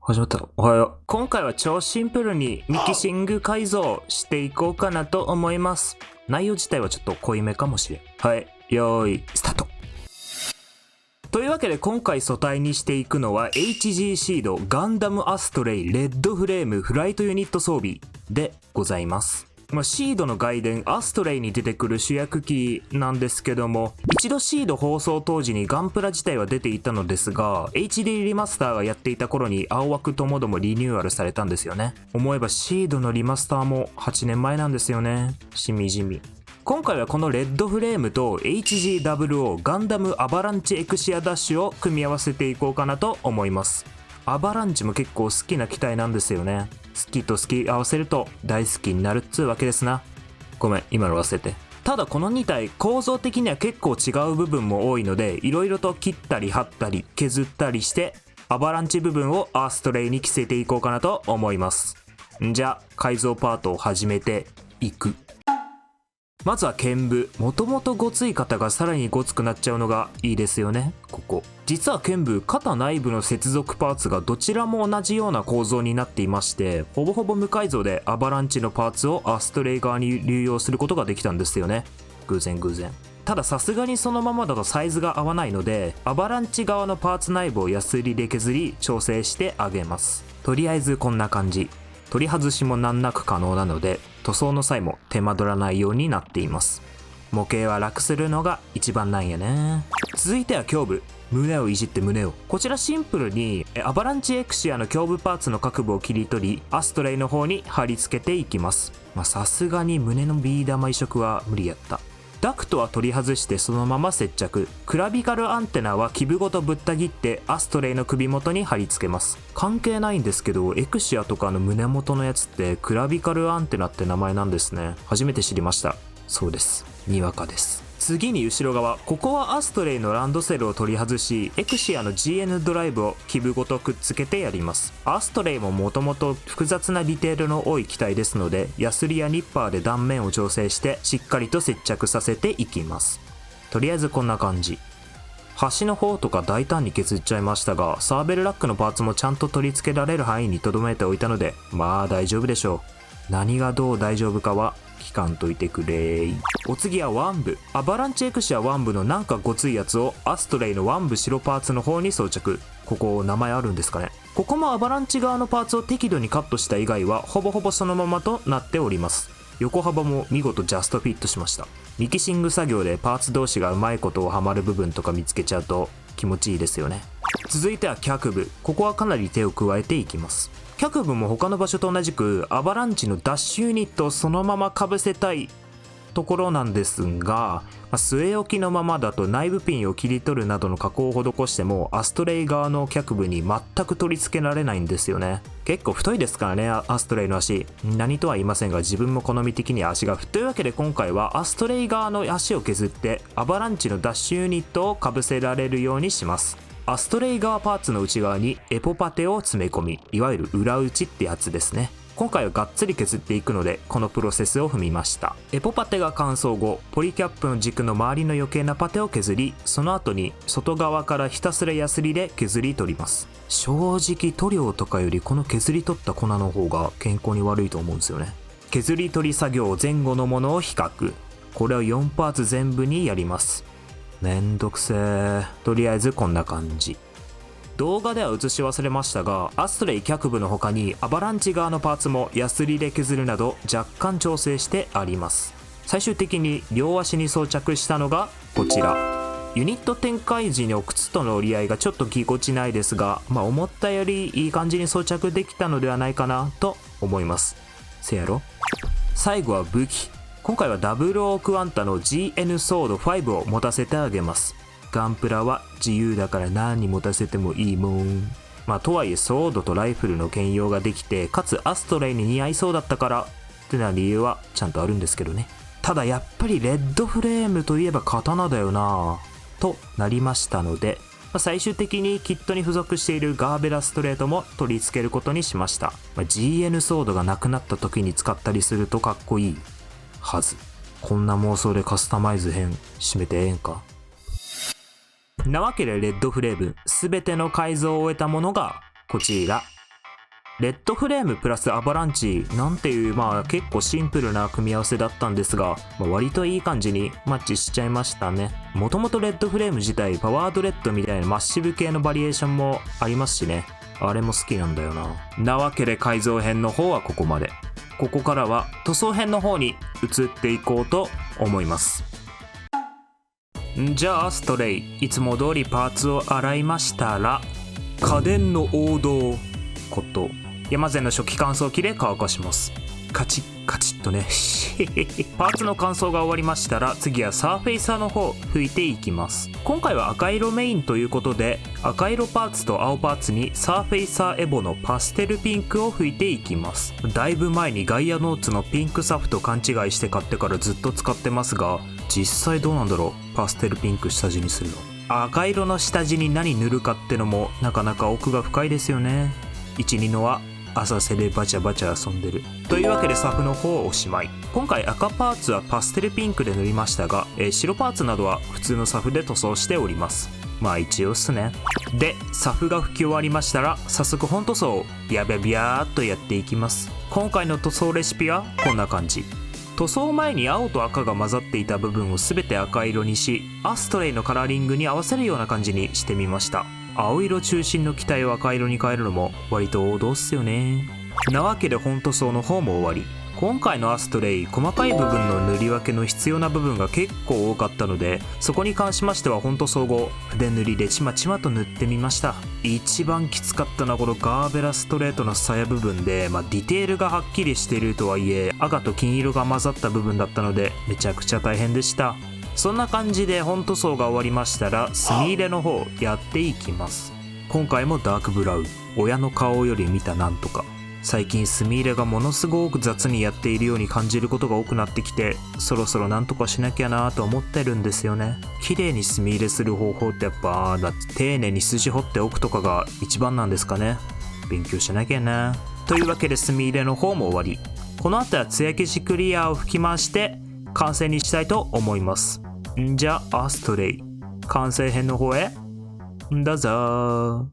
始まった。おはよう。今回は超シンプルにミキシング改造していこうかなと思います。内容自体はちょっと濃いめかもしれん。はい、よーい、スタート。というわけで今回素体にしていくのは HG シードガンダムアストレイレッドフレームフライトユニット装備でございます。シードの外伝アストレイに出てくる主役機なんですけども、一度シード放送当時にガンプラ自体は出ていたのですが HD リマスターがやっていた頃に青枠ともどもリニューアルされたんですよね。思えばシードのリマスターも8年前なんですよね。しみじみ。今回はこのレッドフレームと HGWO ガンダムアバランチエクシアダッシュを組み合わせていこうかなと思います。アバランチも結構好きな機体なんですよね。好きと好き合わせると大好きになるっつうわけですな。ごめん、今の忘れて。ただこの2体構造的には結構違う部分も多いので、いろいろと切ったり貼ったり削ったりしてアバランチ部分をアーストレイに着せていこうかなと思います。じゃあ改造パートを始めていく。まずは剣部。もともとごつい肩がさらにごつくなっちゃうのがいいですよね。ここ実は剣部肩内部の接続パーツがどちらも同じような構造になっていまして、ほぼほぼ無改造でアバランチのパーツをアストレイ側に流用することができたんですよね。偶然。たださすがにそのままだとサイズが合わないので、アバランチ側のパーツ内部をヤスリで削り調整してあげます。とりあえずこんな感じ。取り外しも難なく可能なので塗装の際も手間取らないようになっています。模型は楽するのが一番なんやね。続いては胸部。胸をいじって胸を。こちらシンプルにアバランチエクシアの胸部パーツの各部を切り取りアストレイの方に貼り付けていきます。さすがに胸のビー玉移植は無理やった。ダクトは取り外してそのまま接着。クラビカルアンテナは基部ごとぶった切ってアストレイの首元に貼り付けます。関係ないんですけどエクシアとかの胸元のやつってクラビカルアンテナって名前なんですね。初めて知りました。そうです、にわかです。次に後ろ側。ここはアストレイのランドセルを取り外しエクシアの GN ドライブを基部ごとくっつけてやります。アストレイももともと複雑なディテールの多い機体ですのでヤスリやニッパーで断面を調整してしっかりと接着させていきます。とりあえずこんな感じ。端の方とか大胆に削っちゃいましたがサーベルラックのパーツもちゃんと取り付けられる範囲に留めておいたので大丈夫でしょう。何がどう大丈夫かは聞かんといてくれー。お次はワン部。アバランチエクシアワン部のなんかごついやつをアストレイのワン部白パーツの方に装着。ここ名前あるんですかね。ここもアバランチ側のパーツを適度にカットした以外はほぼほぼそのままとなっております。横幅も見事ジャストフィットしました。ミキシング作業でパーツ同士がうまいことをはまる部分とか見つけちゃうと気持ちいいですよね。続いては脚部。ここはかなり手を加えていきます。脚部も他の場所と同じくアバランチのダッシュユニットをそのまま被せたいところなんですが、据え置きのままだと内部ピンを切り取るなどの加工を施してもアストレイ側の脚部に全く取り付けられないんですよね。結構太いですからね、アストレイの足。何とは言いませんが自分も好み的には足が太い。というわけで今回はアストレイ側の足を削ってアバランチのダッシュユニットを被せられるようにします。アストレイ側パーツの内側にエポパテを詰め込み、いわゆる裏打ちってやつですね。今回はがっつり削っていくのでこのプロセスを踏みました。エポパテが乾燥後ポリキャップの軸の周りの余計なパテを削り、その後に外側からひたすらヤスリで削り取ります。正直塗料とかよりこの削り取った粉の方が健康に悪いと思うんですよね。削り取り作業前後のものを比較。これを4パーツ全部にやります。めんどくせー。とりあえずこんな感じ。動画では映し忘れましたがアストレイ脚部の他にアバランチ側のパーツもヤスリで削るなど若干調整してあります。最終的に両足に装着したのがこちら。ユニット展開時の靴との折り合いがちょっとぎこちないですが、思ったよりいい感じに装着できたのではないかなと思います。せやろ。最後は武器。今回はダブルオークワンタの GN ソード5を持たせてあげます。ガンプラは自由だから何に持たせてもいいもん。とはいえソードとライフルの兼用ができてかつアストレイに似合いそうだったからってな理由はちゃんとあるんですけどね。ただやっぱりレッドフレームといえば刀だよなとなりましたので、最終的にキットに付属しているガーベラストレートも取り付けることにしました。GN ソードがなくなった時に使ったりするとかっこいいはず。こんな妄想でカスタマイズ編締めてええんか。なわけでレッドフレーム全ての改造を終えたものがこちら。レッドフレームプラスアバランチなんていう結構シンプルな組み合わせだったんですが、割といい感じにマッチしちゃいましたね。もともとレッドフレーム自体パワードレッドみたいなマッシブ系のバリエーションもありますしね。あれも好きなんだよな。なわけで改造編の方はここまで。ここからは塗装編の方に移っていこうと思います。じゃあストレイ、いつも通りパーツを洗いましたら、家電の王道こと山善の初期乾燥機で乾かします。カチッカチッとねパーツの乾燥が終わりましたら、次はサーフェイサーの方拭いていきます。今回は赤色メインということで、赤色パーツと青パーツにサーフェイサーエボのパステルピンクを拭いていきます。だいぶ前にガイアノーツのピンクサフと勘違いして買ってからずっと使ってますが、実際どうなんだろう。パステルピンク下地にするの、赤色の下地に何塗るかってのもなかなか奥が深いですよね。12のは浅瀬でバチャバチャ遊んでる。というわけでサフの方おしまい。今回赤パーツはパステルピンクで塗りましたが、白パーツなどは普通のサフで塗装しております。一応っすね。でサフが拭き終わりましたら、早速本塗装をビャーっとやっていきます。今回の塗装レシピはこんな感じ。塗装前に青と赤が混ざっていた部分を全て赤色にし、アストレイのカラーリングに合わせるような感じにしてみました。青色中心の機体を赤色に変えるのも割と王道っすよね。なわけで本塗装の方も終わり。今回のアストレイ、細かい部分の塗り分けの必要な部分が結構多かったので、そこに関しましては本塗装後筆塗りでちまちまと塗ってみました。一番きつかったのはこのガーベラストレートの鞘部分で、ディテールがはっきりしているとはいえ赤と金色が混ざった部分だったので、めちゃくちゃ大変でした。そんな感じで本塗装が終わりましたら、墨入れの方やっていきます。今回もダークブラウン、親の顔より見たなんとか。最近墨入れがものすごく雑にやっているように感じることが多くなってきて、そろそろなんとかしなきゃなと思ってるんですよね。綺麗に墨入れする方法ってやっぱ丁寧に筋掘っておくとかが一番なんですかね。勉強しなきゃな。というわけで墨入れの方も終わり。この後は艶消しクリアを吹き回して完成にしたいと思います。じゃあアストレイ、完成編の方へどうぞ。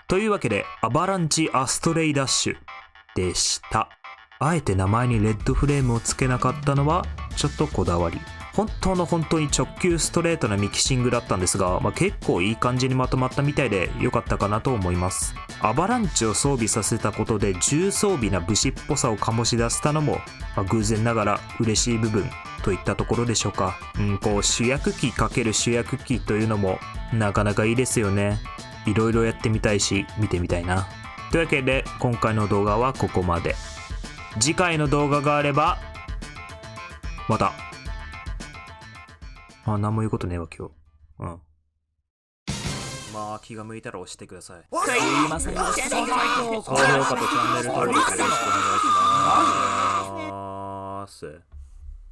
というわけでアバランチアストレイダッシュでした。あえて名前にレッドフレームをつけなかったのはちょっとこだわり。本当に直球ストレートなミキシングだったんですが、結構いい感じにまとまったみたいで良かったかなと思います。アバランチを装備させたことで重装備な武士っぽさを醸し出したのも、偶然ながら嬉しい部分といったところでしょうか。こう主役機×主役機というのもなかなかいいですよね。いろいろやってみたいし見てみたいな。というわけで今回の動画はここまで。次回の動画があればまた。何も言うことねえわ今日。気が向いたら押してください。すいませんでした。高評価とチャンネル登録よろしくお願いします。